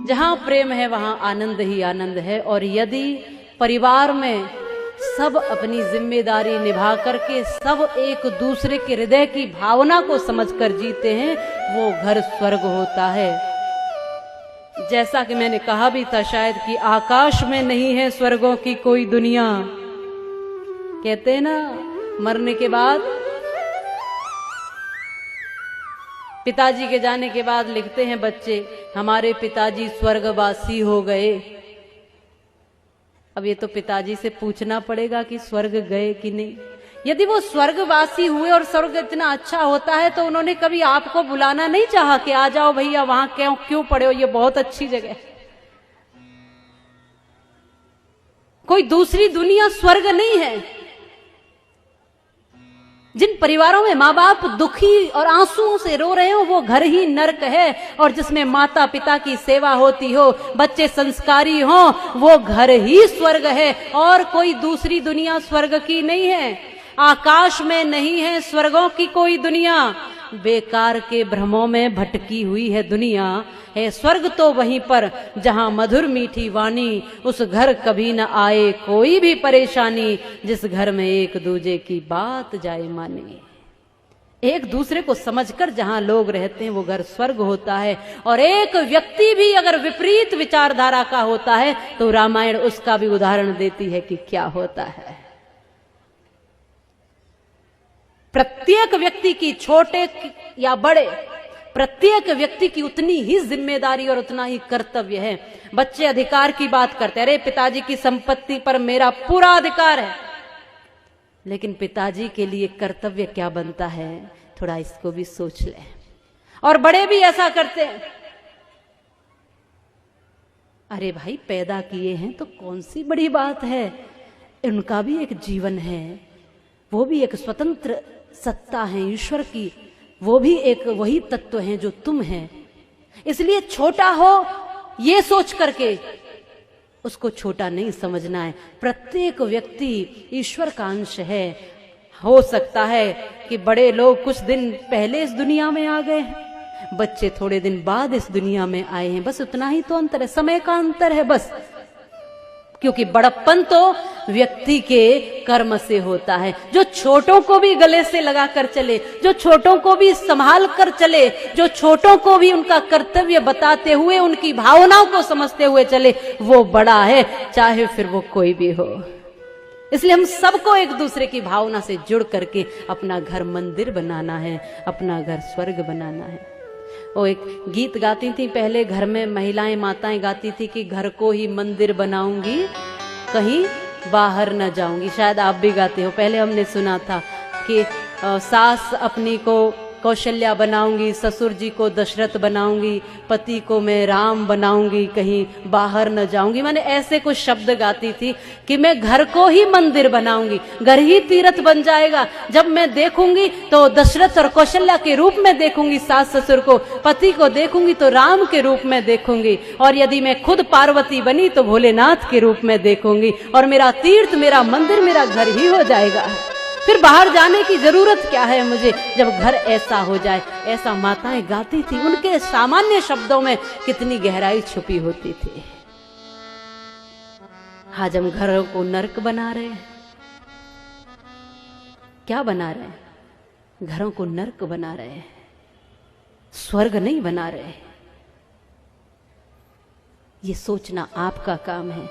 जहां प्रेम है वहां आनंद ही आनंद है। और यदि परिवार में सब अपनी जिम्मेदारी निभा करके सब एक दूसरे के हृदय की भावना को समझकर जीते हैं, वो घर स्वर्ग होता है। जैसा कि मैंने कहा भी था शायद कि आकाश में नहीं है स्वर्गों की कोई दुनिया। कहते हैं ना, मरने के बाद, पिताजी के जाने के बाद लिखते हैं बच्चे, हमारे पिताजी स्वर्गवासी हो गए। अब ये तो पिताजी से पूछना पड़ेगा कि स्वर्ग गए कि नहीं। यदि वो स्वर्गवासी हुए और स्वर्ग इतना अच्छा होता है तो उन्होंने कभी आपको बुलाना नहीं चाहा कि आ जाओ भैया, वहां क्यों पड़े हो, ये बहुत अच्छी जगह है। कोई दूसरी दुनिया स्वर्ग नहीं है। जिन परिवारों में माँ बाप दुखी और आंसुओं से रो रहे हो वो घर ही नर्क है, और जिसमें माता पिता की सेवा होती हो, बच्चे संस्कारी हो, वो घर ही स्वर्ग है। और कोई दूसरी दुनिया स्वर्ग की नहीं है। आकाश में नहीं है स्वर्गों की कोई दुनिया, बेकार के भ्रमों में भटकी हुई है दुनिया है। स्वर्ग तो वहीं पर जहां मधुर मीठी वाणी, उस घर कभी न आए कोई भी परेशानी, जिस घर में एक दूजे की बात जाए माने। एक दूसरे को समझकर जहां लोग रहते हैं वो घर स्वर्ग होता है। और एक व्यक्ति भी अगर विपरीत विचारधारा का होता है तो रामायण उसका भी उदाहरण देती है कि क्या होता है। प्रत्येक व्यक्ति की, छोटे या बड़े, प्रत्येक व्यक्ति की उतनी ही जिम्मेदारी और उतना ही कर्तव्य है। बच्चे अधिकार की बात करते हैं, अरे पिताजी की संपत्ति पर मेरा पूरा अधिकार है, लेकिन पिताजी के लिए कर्तव्य क्या बनता है, थोड़ा इसको भी सोच ले। और बड़े भी ऐसा करते हैं, अरे भाई पैदा किए हैं तो कौन सी बड़ी बात है, उनका भी एक जीवन है, वो भी एक स्वतंत्र सत्ता है ईश्वर की, वो भी एक वही तत्व है जो तुम है। इसलिए छोटा हो ये सोच करके उसको छोटा नहीं समझना है। प्रत्येक व्यक्ति ईश्वर का अंश है। हो सकता है कि बड़े लोग कुछ दिन पहले इस दुनिया में आ गए हैं, बच्चे थोड़े दिन बाद इस दुनिया में आए हैं, बस उतना ही तो अंतर है, समय का अंतर है बस। क्योंकि बड़प्पन तो व्यक्ति के कर्म से होता है। जो छोटों को भी गले से लगा कर चले, जो छोटों को भी संभाल कर चले, जो छोटों को भी उनका कर्तव्य बताते हुए उनकी भावनाओं को समझते हुए चले, वो बड़ा है, चाहे फिर वो कोई भी हो। इसलिए हम सबको एक दूसरे की भावना से जुड़ करके अपना घर मंदिर बनाना है, अपना घर स्वर्ग बनाना है। वो एक गीत गाती थी पहले, घर में महिलाएं माताएं गाती थी कि घर को ही मंदिर बनाऊंगी, कहीं बाहर न जाऊंगी। शायद आप भी गाते हो, पहले हमने सुना था कि सास अपनी को कौशल्या बनाऊंगी, ससुर जी को दशरथ बनाऊंगी, पति को मैं राम बनाऊंगी, कहीं बाहर न जाऊंगी। मैंने ऐसे कुछ शब्द गाती थी कि मैं घर को ही मंदिर बनाऊंगी, घर ही तीर्थ बन जाएगा। जब मैं देखूंगी तो दशरथ और कौशल्या के रूप में देखूंगी सास ससुर को, पति को देखूंगी तो राम के रूप में देखूंगी, और यदि मैं खुद पार्वती बनी तो भोलेनाथ के रूप में देखूंगी, और मेरा तीर्थ, मेरा मंदिर, मेरा घर ही हो जाएगा। फिर बाहर जाने की जरूरत क्या है मुझे, जब घर ऐसा हो जाए। ऐसा माताएं गाती थी, उनके सामान्य शब्दों में कितनी गहराई छुपी होती थी। आज हम घरों को नर्क बना रहे हैं। क्या बना रहे हैं? घरों को नर्क बना रहे हैं, स्वर्ग नहीं बना रहे। ये सोचना आपका काम है।